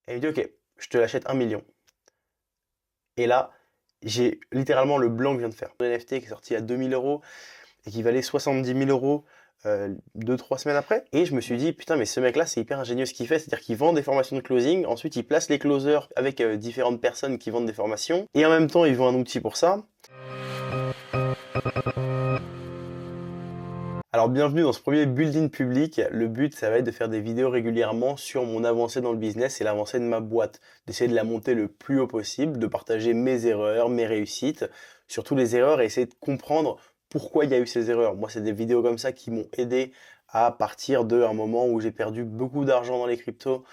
Et il me dit, OK, je te l'achète 1 million. Et là, j'ai littéralement le blanc que je viens de faire. Un NFT qui est sorti à 2 000 € et qui valait 70 000 € 2, 3 semaines après. Et je me suis dit, putain, mais ce mec-là, c'est hyper ingénieux ce qu'il fait. C'est-à-dire qu'il vend des formations de closing. Ensuite, il place les closers avec différentes personnes qui vendent des formations. Et en même temps, il vend un outil pour ça. Alors bienvenue dans ce premier building public. Le but, ça va être de faire des vidéos régulièrement sur mon avancée dans le business et l'avancée de ma boîte. D'essayer de la monter le plus haut possible, de partager mes erreurs, mes réussites, surtout les erreurs et essayer de comprendre pourquoi il y a eu ces erreurs. Moi, c'est des vidéos comme ça qui m'ont aidé à partir d'un moment où j'ai perdu beaucoup d'argent dans les cryptos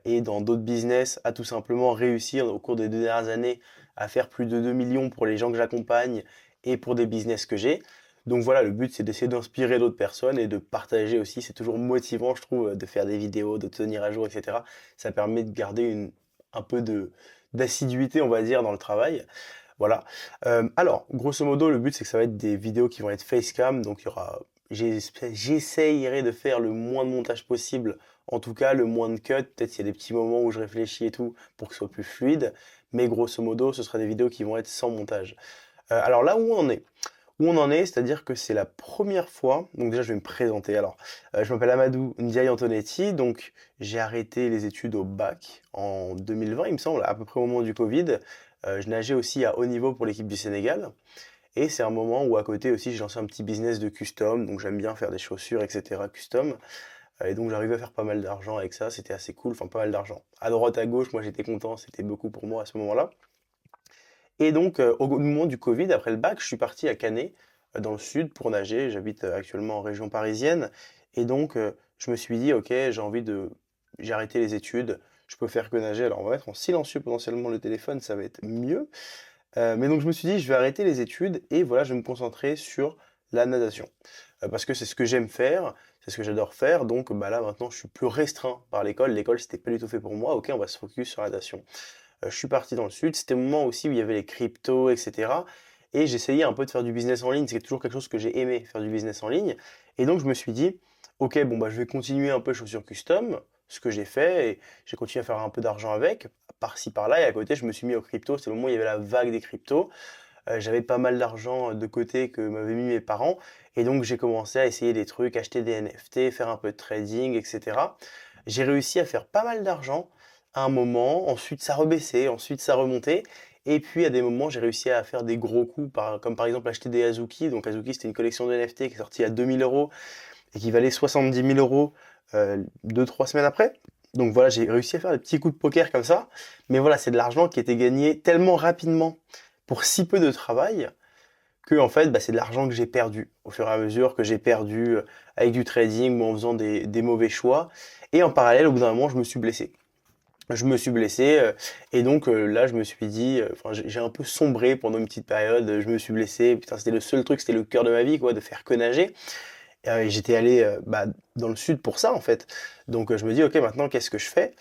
et dans d'autres business, à tout simplement réussir au cours des 2 dernières années à faire plus de 2 millions pour les gens que j'accompagne et pour des business que j'ai. Donc voilà, le but c'est d'essayer d'inspirer d'autres personnes et de partager aussi. C'est toujours motivant, je trouve, de faire des vidéos, de tenir à jour, etc. Ça permet de garder un peu d'assiduité, on va dire, dans le travail. Voilà. Alors, grosso modo, le but c'est que ça va être des vidéos qui vont être facecam, donc il y aura, j'essayerai de faire le moins de montage possible, en tout cas le moins de cuts. Peut-être qu'il y a des petits moments où je réfléchis et tout pour que ce soit plus fluide, mais grosso modo, ce sera des vidéos qui vont être sans montage. Alors là où on en est, c'est-à-dire que c'est la première fois, donc déjà je vais me présenter. Alors, je m'appelle Amadou Ndiaye Antonetti, donc j'ai arrêté les études au bac en 2020, il me semble, à peu près au moment du Covid. Je nageais aussi à haut niveau pour l'équipe du Sénégal, et c'est un moment où à côté aussi j'ai lancé un petit business de custom, donc j'aime bien faire des chaussures, etc. custom, et donc j'arrivais à faire pas mal d'argent avec ça, c'était assez cool, enfin pas mal d'argent. À droite, à gauche, moi j'étais content, c'était beaucoup pour moi à ce moment-là. Et donc, au moment du Covid, après le bac, je suis parti à Canet, dans le sud, pour nager. J'habite actuellement en région parisienne. Et donc, je me suis dit, ok, j'ai arrêté les études, je peux faire que nager. Alors, on va mettre en silencieux potentiellement le téléphone, ça va être mieux. Mais donc, je me suis dit, je vais arrêter les études et voilà, je vais me concentrer sur la natation. Parce que c'est ce que j'aime faire, c'est ce que j'adore faire. Donc, bah là, maintenant, je suis plus restreint par l'école. L'école, c'était pas du tout fait pour moi. Ok, on va se focus sur la natation. Je suis parti dans le sud. C'était le moment aussi où il y avait les cryptos, etc. Et j'essayais un peu de faire du business en ligne. C'est toujours quelque chose que j'ai aimé, faire du business en ligne. Et donc je me suis dit, ok, bon bah je vais continuer un peu chaussures custom, ce que j'ai fait, et j'ai continué à faire un peu d'argent avec, par-ci par-là. Et à côté, je me suis mis aux cryptos. C'est le moment où il y avait la vague des cryptos. J'avais pas mal d'argent de côté que m'avaient mis mes parents. Et donc j'ai commencé à essayer des trucs, acheter des NFT, faire un peu de trading, etc. J'ai réussi à faire pas mal d'argent à un moment, ensuite ça rebaissait, ensuite ça remontait. Et puis à des moments, j'ai réussi à faire des gros coups, comme par exemple acheter des Azuki. Donc Azuki, c'était une collection de NFT qui est sortie à 2 000 € et qui valait 70 000 € 2, 3 semaines après. Donc voilà, j'ai réussi à faire des petits coups de poker comme ça. Mais voilà, c'est de l'argent qui était gagné tellement rapidement pour si peu de travail que en fait, bah, c'est de l'argent que j'ai perdu au fur et à mesure que j'ai perdu avec du trading ou en faisant des mauvais choix. Et en parallèle, au bout d'un moment, je me suis blessé. Je me suis blessé et donc là, je me suis dit, enfin, j'ai un peu sombré pendant une petite période. Je me suis blessé. Putain, c'était le seul truc, c'était le cœur de ma vie, quoi, de faire que nager. Et j'étais allé bah, dans le sud pour ça en fait. Donc je me dis ok maintenant qu'est-ce que je fais?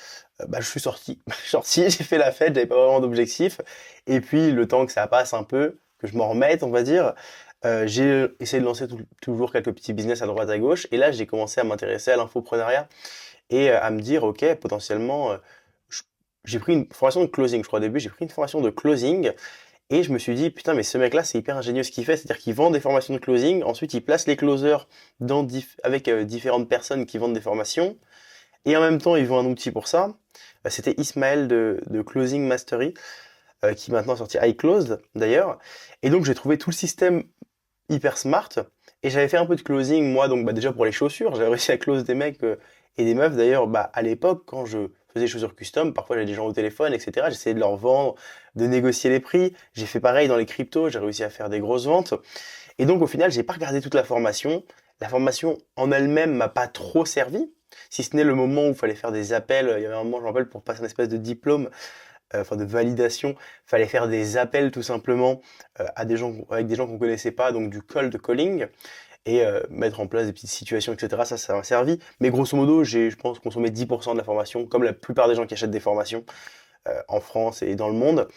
Bah je suis sorti. Je suis sorti, j'ai fait la fête, j'avais pas vraiment d'objectif. Et puis le temps que ça passe un peu, que je m'en remette on va dire, j'ai essayé de lancer toujours quelques petits business à droite à gauche. Et là j'ai commencé à m'intéresser à l'infoprenariat et à me dire ok potentiellement je- j'ai pris une formation de closing je crois au début, j'ai pris une formation de closing et je me suis dit, putain, mais ce mec-là, c'est hyper ingénieux ce qu'il fait. C'est-à-dire qu'il vend des formations de closing. Ensuite, il place les closers avec différentes personnes qui vendent des formations. Et en même temps, il vend un outil pour ça. C'était Ismaël de Closing Mastery, qui maintenant a sorti iClosed, d'ailleurs. Et donc, j'ai trouvé tout le système hyper smart. Et j'avais fait un peu de closing, moi, donc bah, déjà pour les chaussures. J'avais réussi à close des mecs et des meufs. D'ailleurs, bah, à l'époque, quand je faisais des chaussures custom, parfois j'avais des gens au téléphone, etc. J'essayais de leur vendre, de négocier les prix. J'ai fait pareil dans les cryptos, j'ai réussi à faire des grosses ventes. Et donc au final, j'ai pas regardé toute la formation. La formation en elle-même m'a pas trop servi. Si ce n'est le moment où il fallait faire des appels, il y avait un moment, je me rappelle, pour passer un espèce de diplôme, enfin de validation, fallait faire des appels tout simplement à des gens, avec des gens qu'on connaissait pas, donc du cold calling et mettre en place des petites situations, etc. Ça m'a servi. Mais grosso modo, j'ai, je pense, consommé 10% de la formation, comme la plupart des gens qui achètent des formations en France et dans le monde.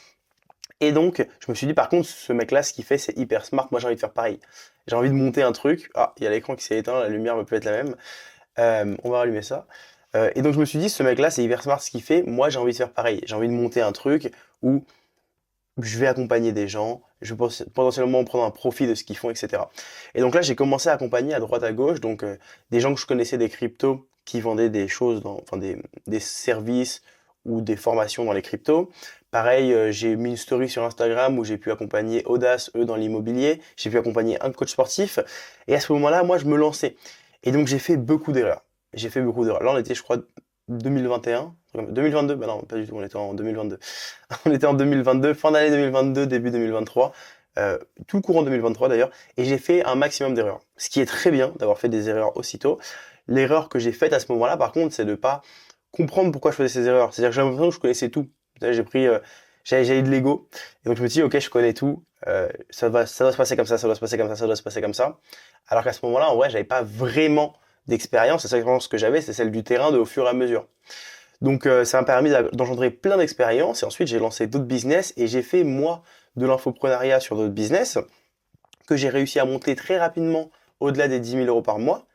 Et donc, je me suis dit, par contre, ce mec-là, ce qu'il fait, c'est hyper smart. Moi, j'ai envie de faire pareil. J'ai envie de monter un truc. Ah, il y a l'écran qui s'est éteint, la lumière va peut être la même. On va rallumer ça. Et donc je me suis dit, ce mec-là, c'est hyper smart ce qu'il fait. Moi, j'ai envie de faire pareil. J'ai envie de monter un truc où je vais accompagner des gens, je vais potentiellement prendre un profit de ce qu'ils font, etc. Et donc là, j'ai commencé à accompagner à droite à gauche, donc des gens que je connaissais des cryptos qui vendaient des choses, enfin des services ou des formations dans les cryptos. Pareil, j'ai mis une story sur Instagram où j'ai pu accompagner Audace, eux, dans l'immobilier. J'ai pu accompagner un coach sportif. Et à ce moment-là, moi, je me lançais. Et donc, j'ai fait beaucoup d'erreurs. J'ai fait beaucoup d'erreurs. Là, on était, je crois, 2021. 2022, bah non, pas du tout, on était en 2022. On était en 2022, fin d'année 2022, début 2023, tout le courant 2023 d'ailleurs, et j'ai fait un maximum d'erreurs. Ce qui est très bien d'avoir fait des erreurs aussitôt. L'erreur que j'ai faite à ce moment-là, par contre, c'est de pas comprendre pourquoi je faisais ces erreurs. C'est-à-dire que j'ai l'impression que je connaissais tout. J'ai pris, j'avais de l'ego, et donc je me dis, ok, je connais tout, ça doit se passer comme ça doit se passer comme ça doit se passer comme ça. Alors qu'à ce moment-là, en vrai, j'avais pas vraiment d'expérience. La seule expérience que j'avais, c'est celle du terrain de au fur et à mesure. Donc ça m'a permis d'engendrer plein d'expériences et ensuite j'ai lancé d'autres business et j'ai fait moi de l'infoprenariat sur d'autres business que j'ai réussi à monter très rapidement au-delà des 10 000 € par mois.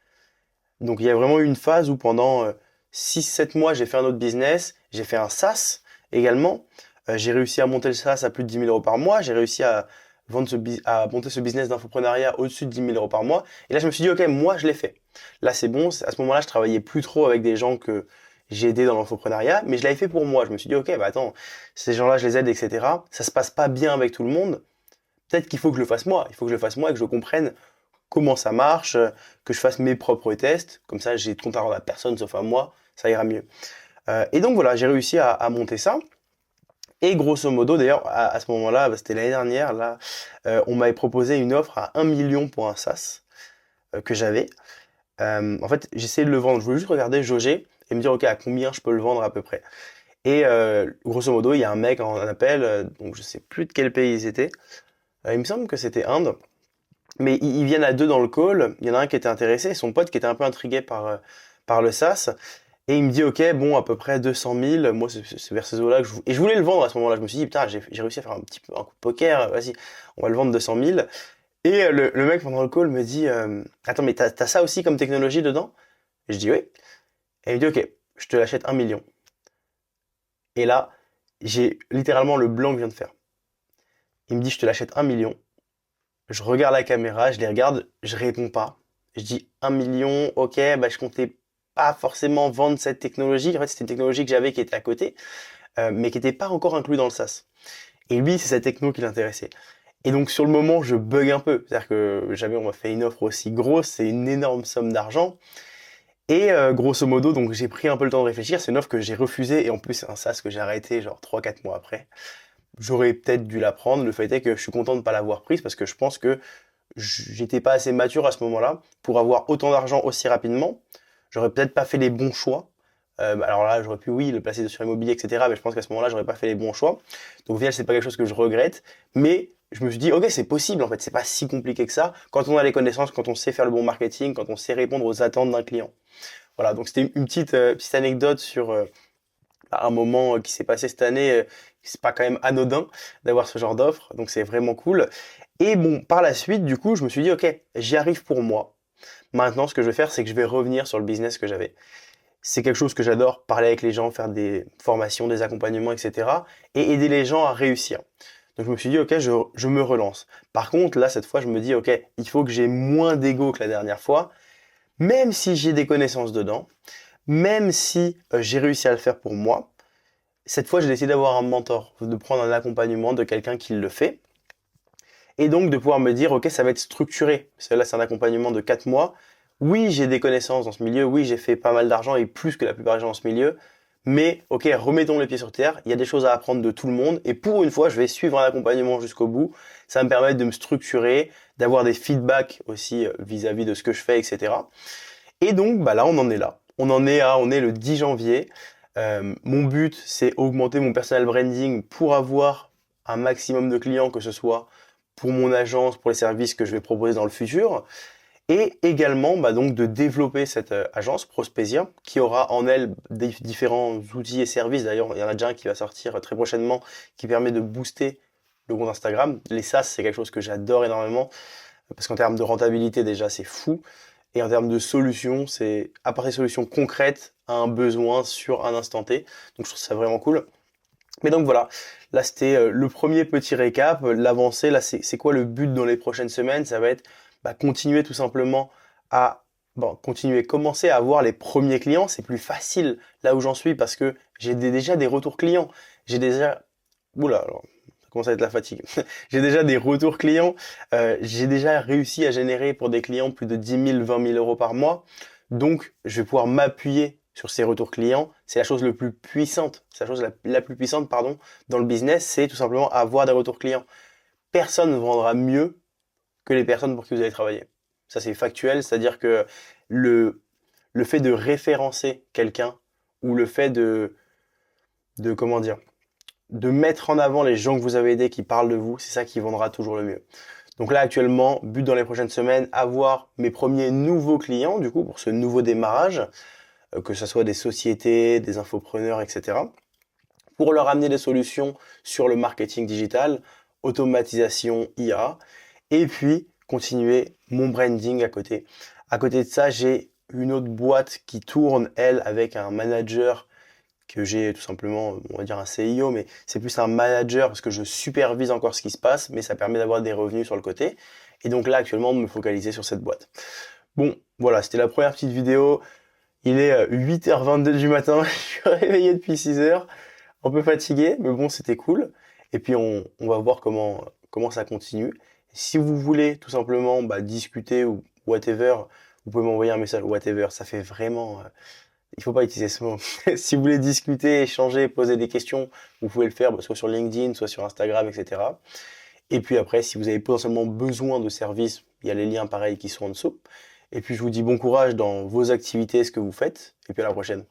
Donc il y a vraiment eu une phase où pendant 6-7 mois j'ai fait un autre business, j'ai fait un SaaS également. J'ai réussi à monter le SaaS à plus de 10 000 € par mois, j'ai réussi à à monter ce business d'infoprenariat au-dessus de 10 000 € par mois. Et là je me suis dit ok, moi je l'ai fait. Là c'est bon, à ce moment-là je travaillais plus trop avec des gens que j'ai aidé dans l'infoprenariat, mais je l'avais fait pour moi. Je me suis dit, ok, bah attends, ces gens-là, je les aide, etc. Ça se passe pas bien avec tout le monde. Peut-être qu'il faut que je le fasse moi. Il faut que je le fasse moi et que je comprenne comment ça marche, que je fasse mes propres tests. Comme ça, j'ai de compte à rendre à personne sauf à moi. Ça ira mieux. Et donc voilà, j'ai réussi à monter ça. Et grosso modo, d'ailleurs, à ce moment-là, bah, c'était l'année dernière, là, on m'avait proposé une offre à 1 million pour un SaaS que j'avais. En fait, j'essayais de le vendre. Je voulais juste regarder, jauger et me dire, ok, à combien je peux le vendre à peu près. Et grosso modo, il y a un mec en appel, donc je sais plus de quel pays ils étaient. Il me semble que c'était Inde. Mais ils viennent à deux dans le call. Il y en a un qui était intéressé, et son pote qui était un peu intrigué par le SaaS. Et il me dit, ok, bon, à peu près 200 000. Moi, c'est vers ces eaux-là que et je voulais le vendre à ce moment-là. Je me suis dit, putain, j'ai réussi à faire un petit peu un coup de poker. Vas-y, on va le vendre 200 000. Et le mec pendant le call me dit, attends, mais t'as ça aussi comme technologie dedans? Et je dis oui. Et il me dit, ok, je te l'achète 1 million. Et là, j'ai littéralement le blanc que je viens de faire. Il me dit, je te l'achète 1 million. Je regarde la caméra, je les regarde, je réponds pas. Je dis 1 million, ok, bah je comptais pas forcément vendre cette technologie. En fait, c'était une technologie que j'avais qui était à côté, mais qui n'était pas encore inclus dans le SaaS. Et lui, c'est cette techno qui l'intéressait. Et donc sur le moment, je bug un peu. C'est-à-dire que jamais on m'a fait une offre aussi grosse, c'est une énorme somme d'argent. Et grosso modo, donc j'ai pris un peu le temps de réfléchir. C'est une offre que j'ai refusée et en plus c'est un SaaS que j'ai arrêté genre 3-4 mois après. J'aurais peut-être dû la prendre. Le fait est que je suis content de ne pas l'avoir prise parce que je pense que j'étais pas assez mature à ce moment-là pour avoir autant d'argent aussi rapidement. J'aurais peut-être pas fait les bons choix. Alors là, j'aurais pu, oui, le placer sur immobilier, etc. Mais je pense qu'à ce moment-là, j'aurais pas fait les bons choix. Donc au final, c'est pas quelque chose que je regrette. Mais je me suis dit, ok, c'est possible en fait. C'est pas si compliqué que ça. Quand on a les connaissances, quand on sait faire le bon marketing, quand on sait répondre aux attentes d'un client. Voilà. Donc c'était une petite anecdote sur un moment qui s'est passé cette année. C'est pas quand même anodin d'avoir ce genre d'offre. Donc c'est vraiment cool. Et bon, par la suite, du coup, je me suis dit, ok, j'y arrive pour moi. Maintenant, ce que je vais faire, c'est que je vais revenir sur le business que j'avais. C'est quelque chose que j'adore, parler avec les gens, faire des formations, des accompagnements, etc. Et aider les gens à réussir. Donc je me suis dit, ok, je me relance. Par contre, là, cette fois, je me dis, ok, il faut que j'ai moins d'ego que la dernière fois, même si j'ai des connaissances dedans, même si j'ai réussi à le faire pour moi. Cette fois, j'ai décidé d'avoir un mentor, de prendre un accompagnement de quelqu'un qui le fait. Et donc de pouvoir me dire, ok, ça va être structuré. Parce que là, c'est un accompagnement de 4 mois. Oui, j'ai des connaissances dans ce milieu. Oui, j'ai fait pas mal d'argent et plus que la plupart des gens dans ce milieu. Mais ok, remettons les pieds sur terre. Il y a des choses à apprendre de tout le monde. Et pour une fois, je vais suivre un accompagnement jusqu'au bout. Ça va me permettre de me structurer, d'avoir des feedbacks aussi vis-à-vis de ce que je fais, etc. Et donc, bah là, on en est là. On est le 10 janvier. Mon but, c'est augmenter mon personal branding pour avoir un maximum de clients, que ce soit pour mon agence, pour les services que je vais proposer dans le futur, et également bah, donc de développer cette agence Prospesia qui aura en elle des différents outils et services. D'ailleurs, il y en a déjà un qui va sortir très prochainement qui permet de booster le compte Instagram. Les SaaS, c'est quelque chose que j'adore énormément parce qu'en termes de rentabilité déjà, c'est fou. Et en termes de solutions, c'est apporter des solutions concrètes à un besoin sur un instant T. Donc je trouve ça vraiment cool. Mais donc voilà, là c'était le premier petit récap, l'avancée, là c'est quoi le but dans les prochaines semaines? Ça va être continuer tout simplement à continuer, commencer à avoir les premiers clients, c'est plus facile là où j'en suis parce que j'ai déjà des retours clients. J'ai déjà oula, alors ça commence à être la fatigue. J'ai déjà des retours clients, j'ai déjà réussi à générer pour des clients plus de 10 000, 20 000 euros par mois. Donc je vais pouvoir m'appuyer sur ces retours clients, c'est la chose le plus puissante, c'est la chose la plus puissante, pardon, dans le business, c'est tout simplement avoir des retours clients. Personne ne vendra mieux que les personnes pour qui vous allez travailler. Ça, c'est factuel, c'est-à-dire que le, le fait de référencer quelqu'un ou le fait de comment dire, de mettre en avant les gens que vous avez aidés qui parlent de vous, c'est ça qui vendra toujours le mieux. Donc là, actuellement, but dans les prochaines semaines, avoir mes premiers nouveaux clients, du coup, pour ce nouveau démarrage, que ce soit des sociétés, des infopreneurs, etc., pour leur amener des solutions sur le marketing digital, automatisation, IA, et puis continuer mon branding à côté. À côté de ça, j'ai une autre boîte qui tourne, elle, avec un manager que j'ai tout simplement, on va dire un CIO, mais c'est plus un manager parce que je supervise encore ce qui se passe, mais ça permet d'avoir des revenus sur le côté. Et donc là, actuellement, de me focaliser sur cette boîte. Bon, voilà, c'était la première petite vidéo. Il est 8h22 du matin, je suis réveillé depuis 6h, un peu fatigué, mais bon, c'était cool. Et puis on va voir comment ça continue. Si vous voulez tout simplement discuter ou whatever, vous pouvez m'envoyer un message whatever, ça fait vraiment... il faut pas utiliser ce mot. Si vous voulez discuter, échanger, poser des questions, vous pouvez le faire soit sur LinkedIn, soit sur Instagram, etc. Et puis après, si vous avez potentiellement besoin de services, il y a les liens pareils qui sont en dessous. Et puis je vous dis bon courage dans vos activités, ce que vous faites, et puis à la prochaine.